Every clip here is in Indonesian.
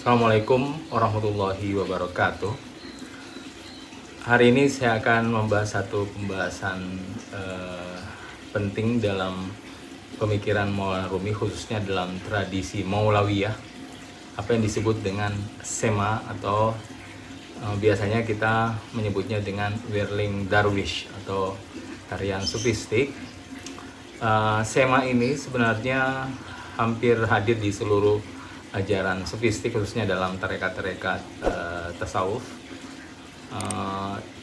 Assalamualaikum warahmatullahi wabarakatuh. Hari ini saya akan membahas satu pembahasan penting dalam pemikiran Maulana Rumi, khususnya dalam tradisi Maulawiyah, apa yang disebut dengan Sema atau biasanya kita menyebutnya dengan Whirling Darwish atau tarian sufistik. Sema ini sebenarnya hampir hadir di seluruh ajaran sufistik, khususnya dalam tarekat-tarekat tasawuf.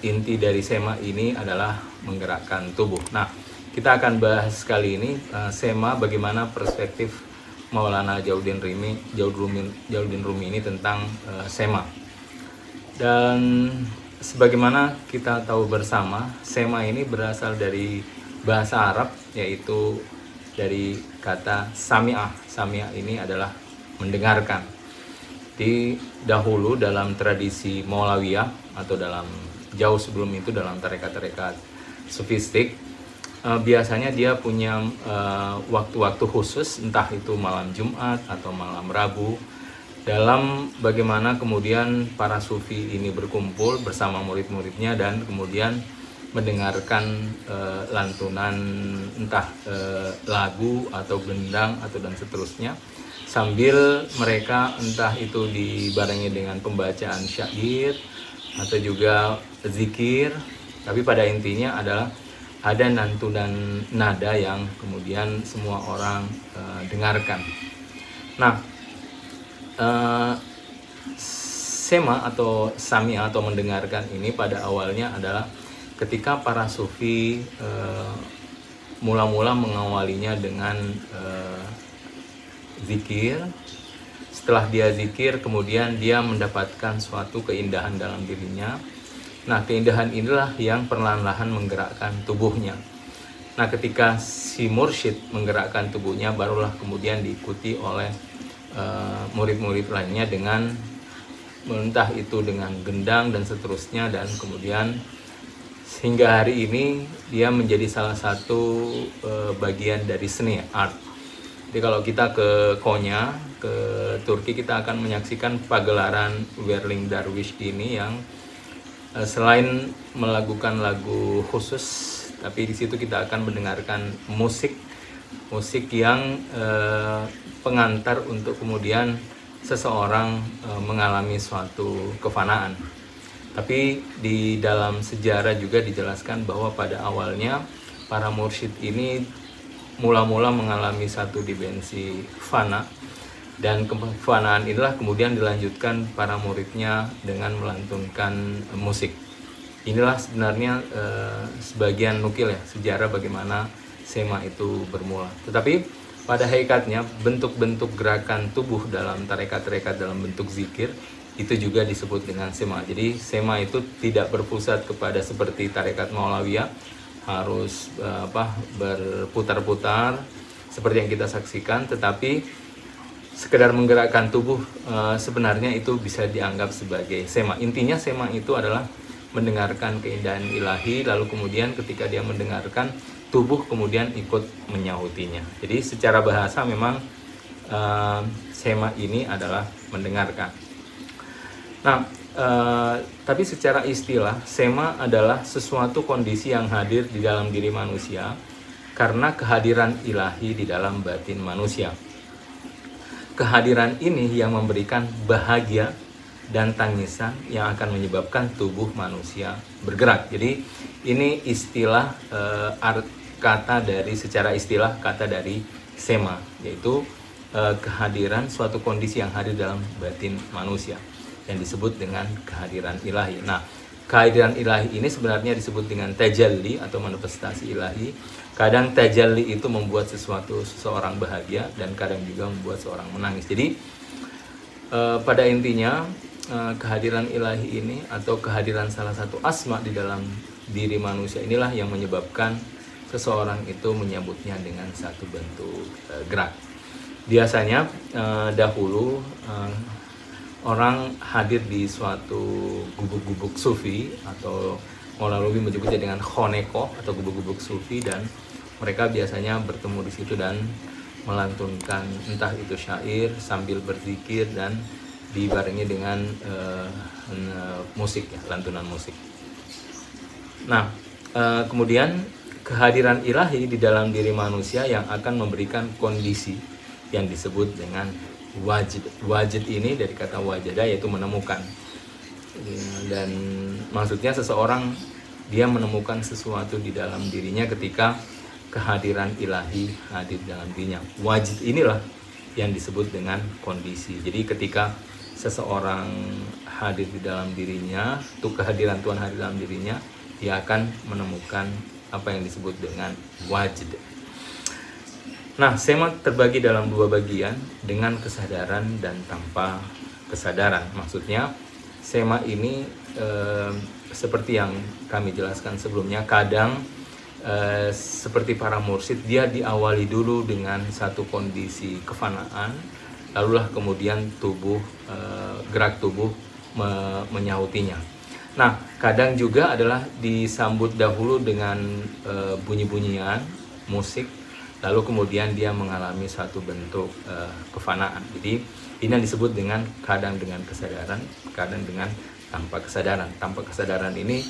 Inti dari Sema ini adalah menggerakkan tubuh. Nah, kita akan bahas kali ini Sema, bagaimana perspektif Maulana Jalaluddin Rumi ini tentang Sema. Dan sebagaimana kita tahu bersama, Sema ini berasal dari bahasa Arab, yaitu dari kata sami'ah. Sami'ah ini adalah mendengarkan. Di dahulu dalam tradisi Maulawiyah atau dalam jauh sebelum itu dalam tarekat-tarekat sufistik, biasanya dia punya waktu-waktu khusus, entah itu malam Jumat atau malam Rabu, dalam bagaimana kemudian para sufi ini berkumpul bersama murid-muridnya dan kemudian mendengarkan lantunan entah lagu atau gendang atau dan seterusnya, sambil mereka entah itu dibarengi dengan pembacaan syair atau juga zikir, tapi pada intinya adalah ada lantunan nada yang kemudian semua orang dengarkan. Nah, Sema atau Sami'ah atau mendengarkan ini pada awalnya adalah ketika para sufi mula-mula mengawalinya dengan zikir. Setelah dia zikir, kemudian dia mendapatkan suatu keindahan dalam dirinya. Nah, keindahan inilah yang perlahan-lahan menggerakkan tubuhnya. Nah, ketika si mursyid menggerakkan tubuhnya, barulah kemudian diikuti oleh murid-murid lainnya dengan entah itu dengan gendang dan seterusnya, dan kemudian hingga hari ini dia menjadi salah satu bagian dari seni art. Jadi kalau kita ke Konya, ke Turki, kita akan menyaksikan pagelaran Whirling Darwish ini yang selain melakukan lagu khusus, tapi di situ kita akan mendengarkan musik yang pengantar untuk kemudian seseorang mengalami suatu kefanaan. Tapi di dalam sejarah juga dijelaskan bahwa pada awalnya para mursyid ini mula-mula mengalami satu dimensi fana, dan kefanaan inilah kemudian dilanjutkan para muridnya dengan melantunkan musik. Inilah sebenarnya sebagian nukil ya sejarah bagaimana Sema itu bermula. Tetapi pada hakikatnya bentuk-bentuk gerakan tubuh dalam tarekat-tarekat dalam bentuk zikir itu juga disebut dengan Sema. Jadi Sema itu tidak berpusat kepada seperti tarekat Maulawiyah harus berputar-putar seperti yang kita saksikan, tetapi sekedar menggerakkan tubuh sebenarnya itu bisa dianggap sebagai Sema. Intinya Sema itu adalah mendengarkan keindahan ilahi, lalu kemudian ketika dia mendengarkan, tubuh kemudian ikut menyahutinya. Jadi secara bahasa memang Sema ini adalah mendengarkan. Nah, tapi secara istilah, Sema adalah sesuatu kondisi yang hadir di dalam diri manusia karena kehadiran ilahi di dalam batin manusia. Kehadiran ini yang memberikan bahagia dan tangisan yang akan menyebabkan tubuh manusia bergerak. Jadi ini istilah kata dari Sema, yaitu kehadiran suatu kondisi yang hadir dalam batin manusia yang disebut dengan kehadiran ilahi. Nah, kehadiran ilahi ini sebenarnya disebut dengan tajalli atau manifestasi ilahi. Kadang tajalli itu membuat seseorang bahagia dan kadang juga membuat seorang menangis. Jadi pada intinya kehadiran ilahi ini atau kehadiran salah satu asma di dalam diri manusia inilah yang menyebabkan seseorang itu menyebutnya dengan satu bentuk gerak. Biasanya dahulu orang hadir di suatu gubuk-gubuk sufi, atau Maulana Rumi menyebutnya dengan khoneko atau gubuk-gubuk sufi, dan mereka biasanya bertemu di situ dan melantunkan entah itu syair sambil berzikir dan dibarengi dengan musik ya, lantunan musik. Nah, kemudian kehadiran ilahi di dalam diri manusia yang akan memberikan kondisi yang disebut dengan wajid. Wajid ini dari kata wajada, yaitu menemukan. Dan maksudnya seseorang dia menemukan sesuatu di dalam dirinya ketika kehadiran ilahi hadir dalam dirinya. Wajid inilah yang disebut dengan kondisi. Jadi ketika seseorang hadir di dalam dirinya, tuh kehadiran Tuhan hadir dalam dirinya, dia akan menemukan apa yang disebut dengan wajid. Nah, sema terbagi dalam dua bagian, dengan kesadaran dan tanpa kesadaran. Maksudnya sema ini seperti yang kami jelaskan sebelumnya, kadang seperti para mursyid, dia diawali dulu dengan satu kondisi kefanaan, lalulah kemudian gerak tubuh menyautinya. Nah, kadang juga adalah disambut dahulu dengan bunyi-bunyian musik, lalu kemudian dia mengalami satu bentuk kefanaan. Jadi ini yang disebut dengan kadang dengan kesadaran, kadang dengan tanpa kesadaran. Tanpa kesadaran ini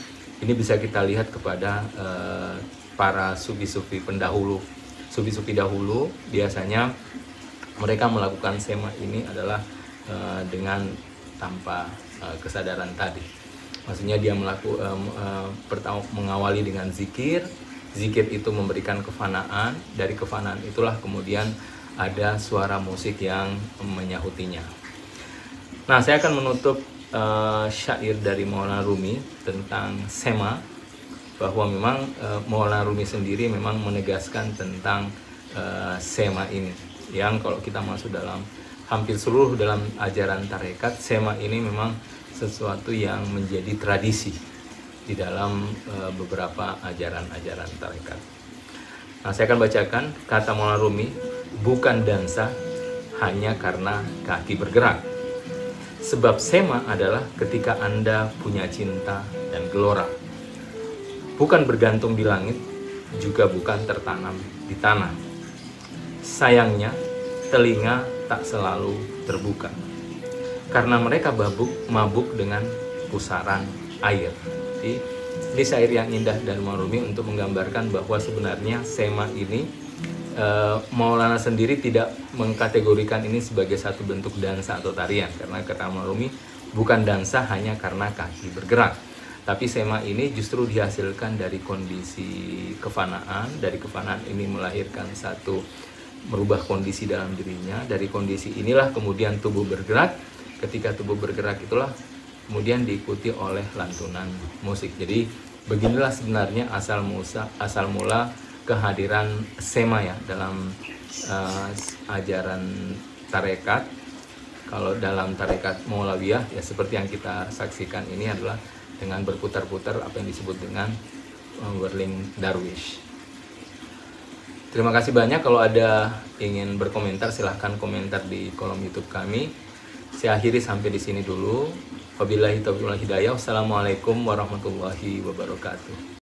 bisa kita lihat kepada para sufi-sufi pendahulu. Sufi-sufi dahulu biasanya mereka melakukan sema ini adalah dengan tanpa kesadaran tadi. Maksudnya dia mengawali dengan zikir. Zikir itu memberikan kefanaan. Dari kefanaan itulah kemudian ada suara musik yang menyahutinya. Nah, saya akan menutup syair dari Maulana Rumi tentang sema, bahwa memang Maulana Rumi sendiri memang menegaskan tentang sema ini, yang kalau kita masuk dalam hampir seluruh dalam ajaran tarekat, sema ini memang sesuatu yang menjadi tradisi di dalam beberapa ajaran-ajaran tarekat. Nah, saya akan bacakan kata Maulana Rumi, bukan dansa hanya karena kaki bergerak. Sebab sema adalah ketika Anda punya cinta dan gelora. Bukan bergantung di langit, juga bukan tertanam di tanah. Sayangnya, telinga tak selalu terbuka, karena mereka mabuk dengan pusaran air. Jadi, ini syair yang indah dan Rumi untuk menggambarkan bahwa sebenarnya sema ini Maulana sendiri tidak mengkategorikan ini sebagai satu bentuk dansa atau tarian, karena kata Rumi bukan dansa hanya karena kaki bergerak, tapi sema ini justru dihasilkan dari kondisi kefanaan. Dari kefanaan ini melahirkan merubah kondisi dalam dirinya. Dari kondisi inilah kemudian tubuh bergerak. Ketika tubuh bergerak itulah kemudian diikuti oleh lantunan musik. Jadi beginilah sebenarnya asal mula kehadiran sema ya dalam ajaran tarekat. Kalau dalam tarekat Maulawiyah ya seperti yang kita saksikan ini adalah dengan berputar-putar apa yang disebut dengan whirling darwish. Terima kasih banyak. Kalau ada ingin berkomentar silahkan komentar di kolom YouTube kami. Saya akhiri sampai di sini dulu. Wabillahi taufiq wal hidayah. Wassalamualaikum warahmatullahi wabarakatuh.